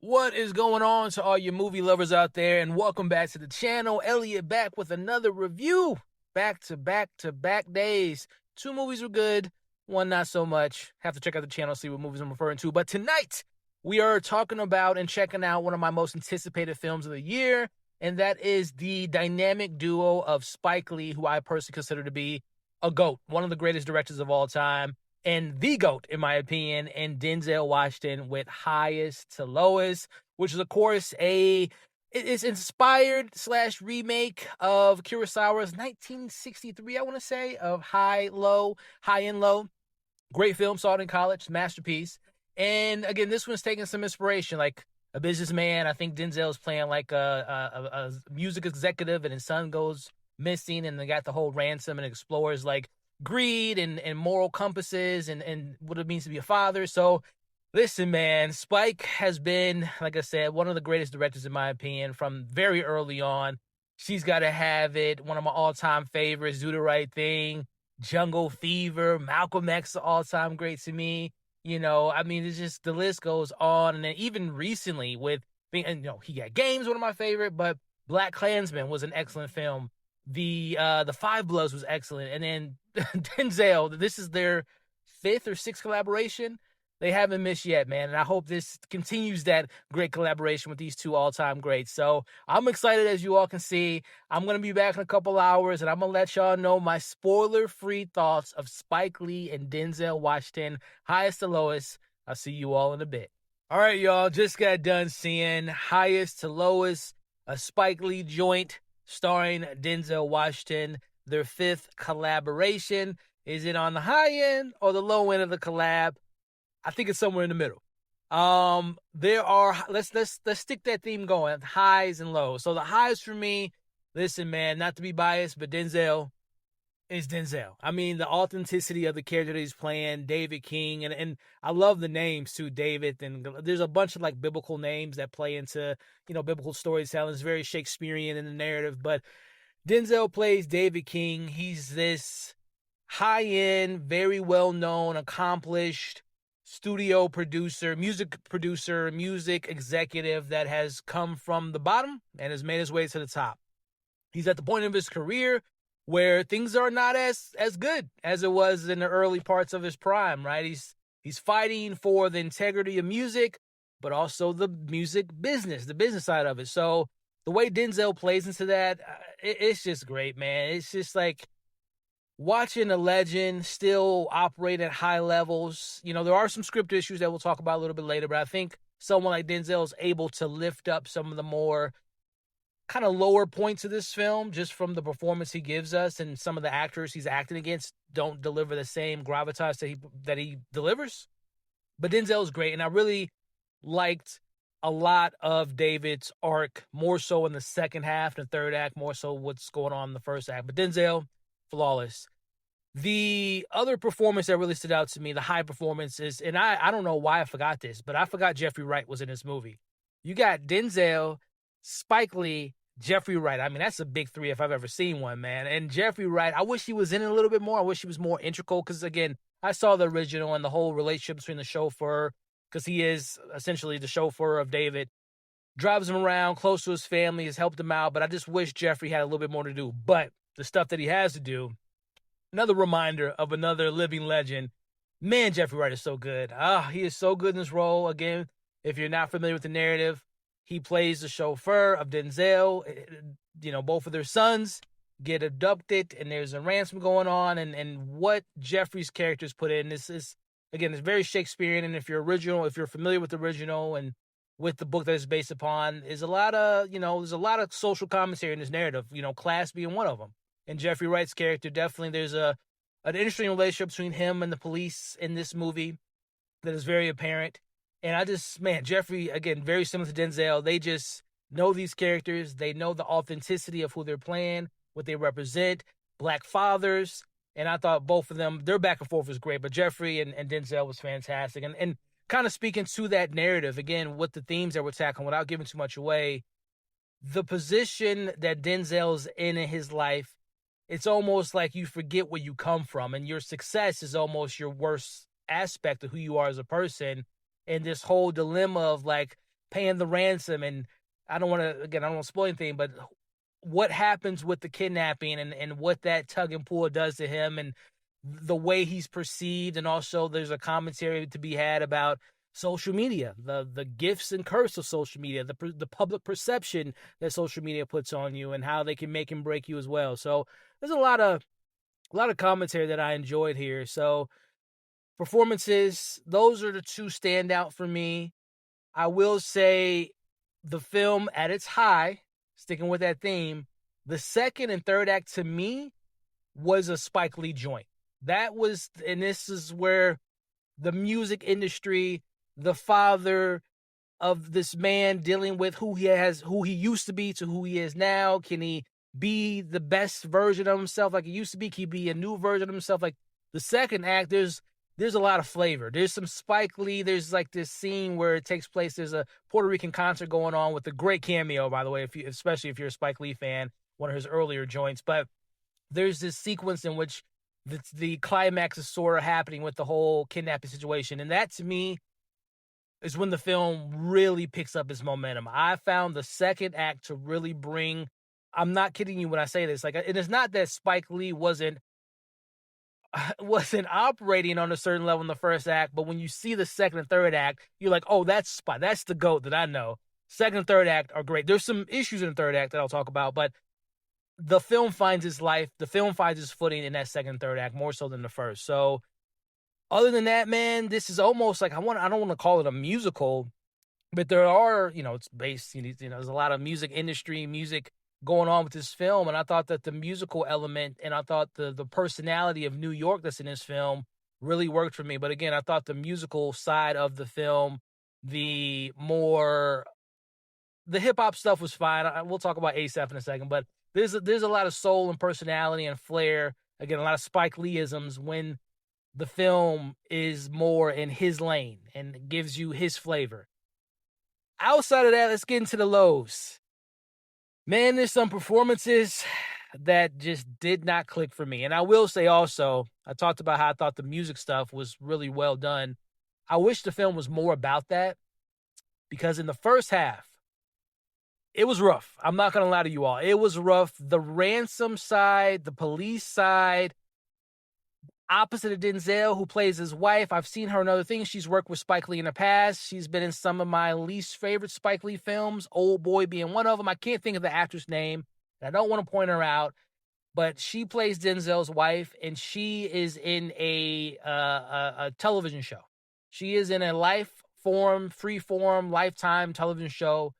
What is going on to all you movie lovers out there, and welcome back to the channel. Elliot back with another review. Back to back to back days. Two movies were good, one not so much. Have to check out the channel, see what movies I'm referring to. But tonight, we are talking about and checking out one of my most anticipated films of the year, and that is the dynamic duo of Spike Lee, who I personally consider to be a GOAT, one of the greatest directors of all time, and the GOAT, in my opinion, and Denzel Washington with Highest to Lowest, which is, of course, it's inspired / remake of Kurosawa's 1963, I want to say, of High and Low. Great film, saw it in college, masterpiece. And again, this one's taking some inspiration, like a businessman. I think Denzel's playing like a music executive, and his son goes missing, and they got the whole Ransom and explores like greed and moral compasses and what it means to be a father. So listen, man, Spike has been, like I said, one of the greatest directors in my opinion from very early on. She's Gotta Have It, one of my all-time favorites, Do the Right Thing, Jungle Fever, Malcolm X, all-time great to me. I mean, it's just, the list goes on. And then even recently with being, He Got Games, one of my favorite, but Black Klansman was an excellent film. The Five Bloods was excellent. And then Denzel, this is their fifth or sixth collaboration. They haven't missed yet, man. And I hope this continues that great collaboration with these two all-time greats. So I'm excited, as you all can see. I'm going to be back in a couple hours, and I'm going to let y'all know my spoiler-free thoughts of Spike Lee and Denzel Washington, Highest to Lowest. I'll see you all in a bit. All right, y'all. Just got done seeing Highest to Lowest, a Spike Lee joint starring Denzel Washington, their fifth collaboration. Is it on the high end or the low end of the collab? I think it's somewhere in the middle. There are, let's stick that theme going, highs and lows. So the highs for me, listen, man, not to be biased, but Denzel is Denzel. I mean, the authenticity of the character that he's playing, David King, and I love the names too, David, and there's a bunch of like biblical names that play into, biblical storytelling. It's very Shakespearean in the narrative, but Denzel plays David King. He's this high-end, very well-known, accomplished studio producer, music executive that has come from the bottom and has made his way to the top. He's at the point of his career where things are not as good as it was in the early parts of his prime, right? He's fighting for the integrity of music, but also the music business, the business side of it. So the way Denzel plays into that, it's just great, man. It's just like watching a legend still operate at high levels. There are some script issues that we'll talk about a little bit later, but I think someone like Denzel is able to lift up some of the more kind of lower points of this film just from the performance he gives us, and some of the actors he's acting against don't deliver the same gravitas that he delivers. But Denzel is great, and I really liked a lot of David's arc, more so in the second half, the third act, more so what's going on in the first act. But Denzel, flawless. The other performance that really stood out to me, the high performance, is, and I don't know why I forgot this, but I forgot Jeffrey Wright was in this movie. You got Denzel, Spike Lee, Jeffrey Wright. I mean, that's a big three if I've ever seen one, man. And Jeffrey Wright, I wish he was in it a little bit more. I wish he was more integral because, again, I saw the original and the whole relationship between the chauffeur, because he is essentially the chauffeur of David, drives him around, close to his family, has helped him out, but I just wish Jeffrey had a little bit more to do. But the stuff that he has to do, another reminder of another living legend. Man, Jeffrey Wright is so good. He is so good in this role. Again, if you're not familiar with the narrative, he plays the chauffeur of Denzel. Both of their sons get abducted, and there's a ransom going on. And what Jeffrey's characters put in, this is, again, it's very Shakespearean. And if you're familiar with the original and with the book that it's based upon, is a lot of, there's a lot of social commentary in this narrative, class being one of them. And Jeffrey Wright's character, definitely there's an interesting relationship between him and the police in this movie that is very apparent. And Jeffrey, again, very similar to Denzel, they just know these characters. They know the authenticity of who they're playing, what they represent, Black fathers. And I thought both of them, their back and forth was great. But Jeffrey and Denzel was fantastic. And kind of speaking to that narrative, again, with the themes that we're tackling, without giving too much away, the position that Denzel's in his life, it's almost like you forget where you come from, and your success is almost your worst aspect of who you are as a person. And this whole dilemma of like, paying the ransom, and I don't want to spoil anything, but what happens with the kidnapping and what that tug and pull does to him and the way he's perceived. And also there's a commentary to be had about social media, the gifts and curse of social media, the public perception that social media puts on you, and how they can make and break you as well. So there's a lot of commentary that I enjoyed here. So performances, those are the two standout for me. I will say the film at its high, sticking with that theme, the second and third act to me was a Spike Lee joint. That was, and this is where the music industry, the father of this man dealing with who he used to be to who he is now. Can he be the best version of himself like he used to be? Can he be a new version of himself? Like the second act, there's a lot of flavor. There's some Spike Lee. There's like this scene where it takes place. There's a Puerto Rican concert going on with a great cameo, by the way, especially if you're a Spike Lee fan, one of his earlier joints. But there's this sequence in which the climax is sort of happening with the whole kidnapping situation. And that, to me, is when the film really picks up its momentum. I found the second act to really bring, I'm not kidding you when I say this, like, it is not that Spike Lee wasn't operating on a certain level in the first act, but when you see the second and third act, you're like, oh, that's the GOAT that I know. Second and third act are great. There's some issues in the third act that I'll talk about, but the film finds its life, the film finds its footing in that second and third act more so than the first. So other than that, man, this is almost like, I don't want to call it a musical, but there are, it's based, there's a lot of music going on with this film. And I thought that the musical element, and I thought the personality of New York that's in this film really worked for me. But again, I thought the musical side of the film, the hip hop stuff was fine. We'll talk about ASAP in a second, but there's a lot of soul and personality and flair. Again, a lot of Spike Lee-isms when the film is more in his lane and gives you his flavor. Outside of that, let's get into the lows. Man, there's some performances that just did not click for me. And I will say also, I talked about how I thought the music stuff was really well done. I wish the film was more about that, because in the first half, it was rough. I'm not going to lie to you all. It was rough. The Ransom side, the police side, opposite of Denzel, who plays his wife. I've seen her in other things. She's worked with Spike Lee in the past. She's been in some of my least favorite Spike Lee films, Old Boy being one of them. I can't think of the actress name, and I don't want to point her out, but she plays Denzel's wife, and she is in a television show. She is in a free-form, lifetime television show.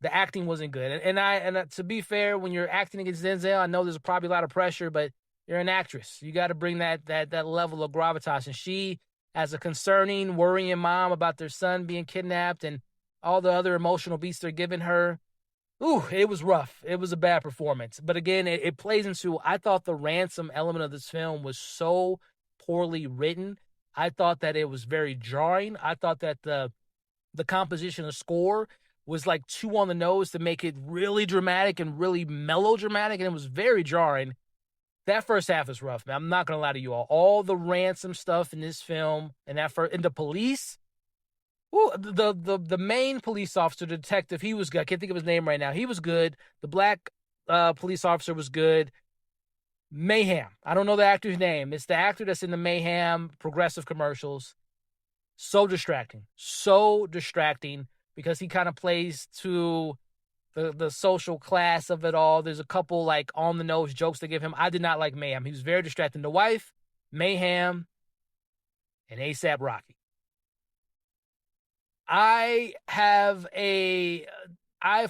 The acting wasn't good. And to be fair, when you're acting against Denzel, I know there's probably a lot of pressure, but you're an actress. You got to bring that level of gravitas. And she, as a concerning, worrying mom about their son being kidnapped and all the other emotional beats they're giving her, it was rough. It was a bad performance. But again, it plays into, I thought the ransom element of this film was so poorly written. I thought that it was very jarring. I thought that the composition of score was like too on the nose to make it really dramatic and really melodramatic, and it was very jarring. That first half is rough, man. I'm not going to lie to you all. All the ransom stuff in this film, and the police, the main police officer, the detective, he was good. I can't think of his name right now. He was good. The black police officer was good. Mayhem. I don't know the actor's name. It's the actor that's in the Mayhem progressive commercials. So distracting. Because he kind of plays to the social class of it all. There's a couple like on the nose jokes they give him. I did not like Mayhem. He was very distracting. The wife, Mayhem, and A$AP Rocky. I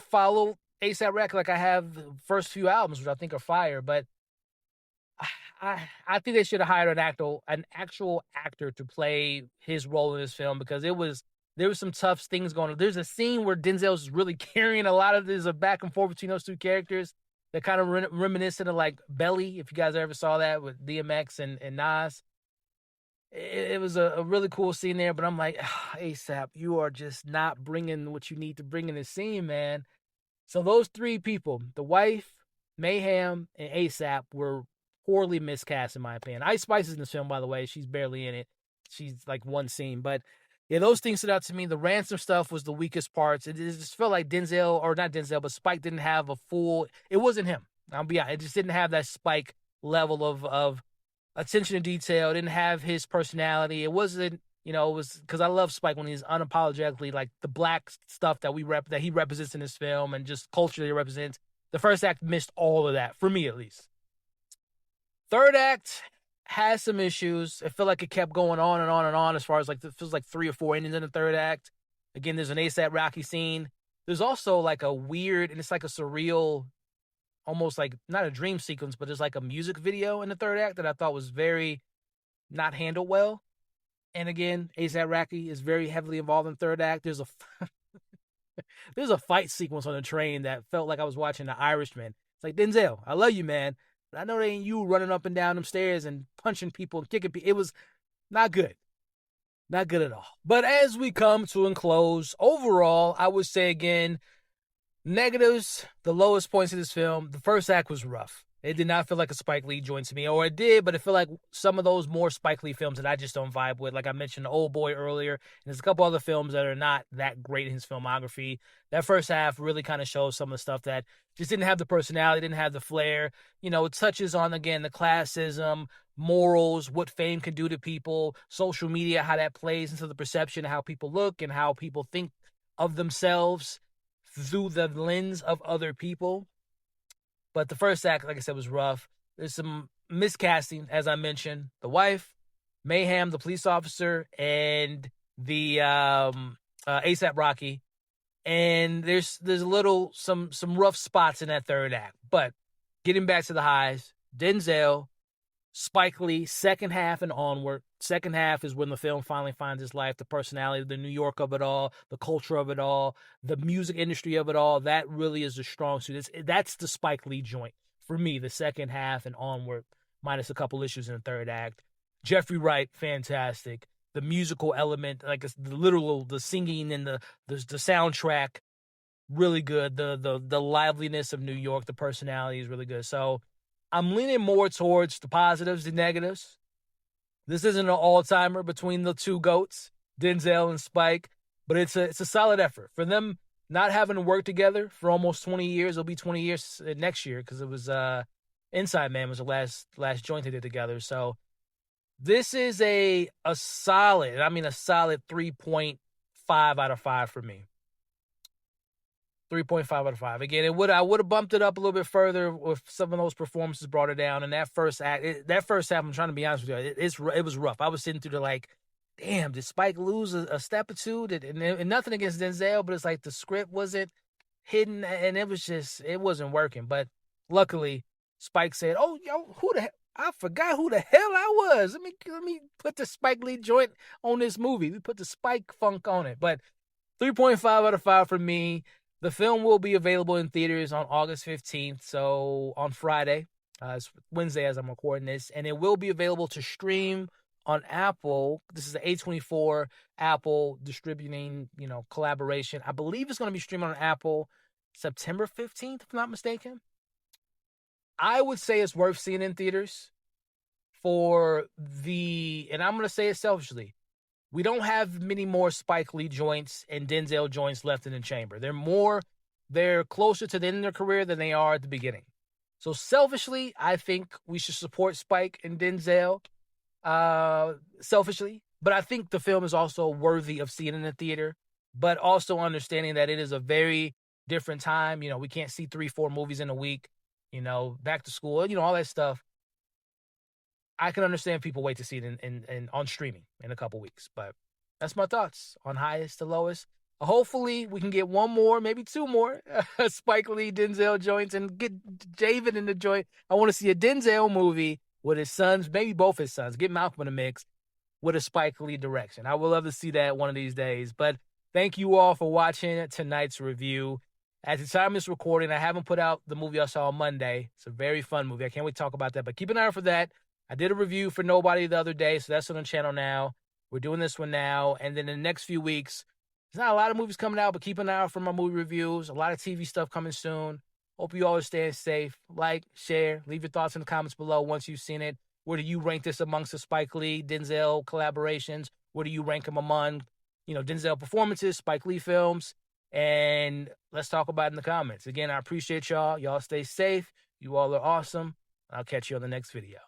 follow A$AP Rocky like I have the first few albums, which I think are fire, but I think they should have hired an actual actor to play his role in this film, because there was some tough things going on. There's a scene where Denzel's really carrying a lot of this back and forth between those two characters that kind of reminiscent of like Belly, if you guys ever saw that with DMX and Nas. It was a really cool scene there, but I'm like, A$AP, you are just not bringing what you need to bring in this scene, man. So those three people, the wife, Mayhem, and A$AP, were poorly miscast in my opinion. Ice Spice is in this film, by the way. She's barely in it. She's like one scene, but Yeah, those things stood out to me. The Ransom stuff was the weakest parts. It just felt like Denzel, or not Denzel, but Spike didn't have a full. It wasn't him. I'll be honest. It just didn't have that Spike level of attention to detail. It didn't have his personality. It wasn't. It was because I love Spike when he's unapologetically like the black stuff that that he represents in this film and just culture that he represents. The first act missed all of that for me, at least. Third act has some issues. It felt like it kept going on and on and on as far as like it feels like 3 or 4 endings in the third act. Again, there's an ASAP Rocky scene. There's also like a weird, and it's like a surreal, almost like not a dream sequence, but there's like a music video in the third act that I thought was very not handled well. And again, ASAP Rocky is very heavily involved in the third act. There's a fight sequence on the train that felt like I was watching The Irishman. It's like, Denzel, I love you, man. But I know they ain't you running up and down them stairs and punching people and kicking people. It was not good. Not good at all. But as we come to a close, overall, I would say again, negatives, the lowest points of this film, the first act was rough. It did not feel like a Spike Lee joint to me, or it did, but it felt like some of those more Spike Lee films that I just don't vibe with. Like I mentioned, The Old Boy earlier, and there's a couple other films that are not that great in his filmography. That first half really kind of shows some of the stuff that just didn't have the personality, didn't have the flair. It touches on, again, the classism, morals, what fame can do to people, social media, how that plays into the perception of how people look and how people think of themselves through the lens of other people. But the first act, like I said, was rough. There's some miscasting, as I mentioned. The wife, Mayhem, the police officer, and the ASAP Rocky. And there's some rough spots in that third act. But getting back to the highs, Denzel, Spike Lee, second half and onward. Second half is when the film finally finds its life, the personality, the New York of it all, the culture of it all, the music industry of it all. That really is the strong suit. That's the Spike Lee joint for me, the second half and onward, minus a couple issues in the third act. Jeffrey Wright, fantastic. The musical element, like the singing and the soundtrack, really good. The liveliness of New York, the personality is really good. So I'm leaning more towards the positives than negatives. This isn't an all-timer between the two GOATs, Denzel and Spike, but it's a solid effort. For them not having to work together for almost 20 years, it'll be 20 years next year because it was Inside Man was the last joint they did together. So this is a solid 3.5 out of 5 for me. 3.5 out of 5. Again, I would have bumped it up a little bit further if some of those performances brought it down. And that first half, I'm trying to be honest with you, it was rough. I was sitting through there like, damn, did Spike lose a step or two? And nothing against Denzel, but it's like the script wasn't hidden, and it wasn't working. But luckily, Spike said, "Oh, yo, I forgot who the hell I was. Let me put the Spike Lee joint on this movie. We put the Spike funk on it." But 3.5 out of 5 for me. The film will be available in theaters on August 15th, so on Friday. It's Wednesday as I'm recording this, and it will be available to stream on Apple. This is the A24 Apple distributing, collaboration. I believe it's going to be streaming on Apple September 15th, if I'm not mistaken. I would say it's worth seeing in theaters and I'm going to say it selfishly, we don't have many more Spike Lee joints and Denzel joints left in the chamber. They're closer to the end of their career than they are at the beginning. So selfishly, I think we should support Spike and Denzel, selfishly. But I think the film is also worthy of seeing in the theater, but also understanding that it is a very different time. We can't see 3-4 movies in a week, back to school, all that stuff. I can understand people wait to see it in on streaming in a couple weeks, but that's my thoughts on highest to lowest. Hopefully, we can get one more, maybe 2 more Spike Lee, Denzel joints and get Javen in the joint. I want to see a Denzel movie with his sons, maybe both his sons, get Malcolm in the mix with a Spike Lee direction. I would love to see that one of these days. But thank you all for watching tonight's review. At the time of this recording, I haven't put out the movie I saw on Monday. It's a very fun movie. I can't wait to talk about that, but keep an eye out for that. I did a review for Nobody the other day, so that's on the channel now. We're doing this one now, and then in the next few weeks, there's not a lot of movies coming out, but keep an eye out for my movie reviews. A lot of TV stuff coming soon. Hope you all are staying safe. Like, share, leave your thoughts in the comments below once you've seen it. Where do you rank this amongst the Spike Lee, Denzel collaborations? Where do you rank them among Denzel performances, Spike Lee films, and let's talk about it in the comments. Again, I appreciate y'all. Y'all stay safe. You all are awesome. I'll catch you on the next video.